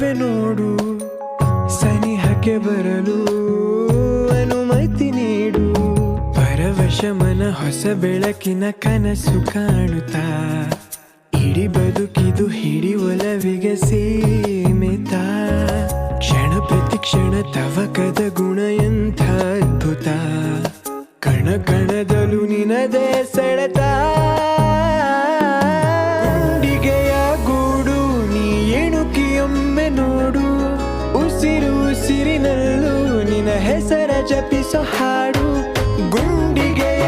ಇರುವೆ ನೋಡು, ಸನಿಹಕ್ಕೆ ಬರಲು ಅನುಮತಿ ನೀಡು. ಪರವಶ ಮನ ಹೊಸ ಬೆಳಕಿನ ಕನಸು ಕಾಣುತ್ತಾ, ಇಡೀ ಬದುಕಿದು ಹಿಡಿ ಒಲವಿಗೆ ಸೀಮಿತ. ಕ್ಷಣ ಪ್ರತಿ ಕ್ಷಣ ತವಕದ ಗುಣ ಎಂಥ ಅದ್ಭುತ, ಕಣ ಕಣದಲು ನಿನದೇ ಸೆಳೆತ. ಗುಂಡಿಗೆಯ ಗೂಡು ನೀ ಎಣುಕಿಯೊಮ್ಮೆ ನೋಡು, ಉಸಿರು ಉಸಿರಿನಲ್ಲೂ ನಿನ್ನ ಹೆಸರ ಜಪಿಸೋ ಹಾಡು. ಗುಂಡಿಗೆಯ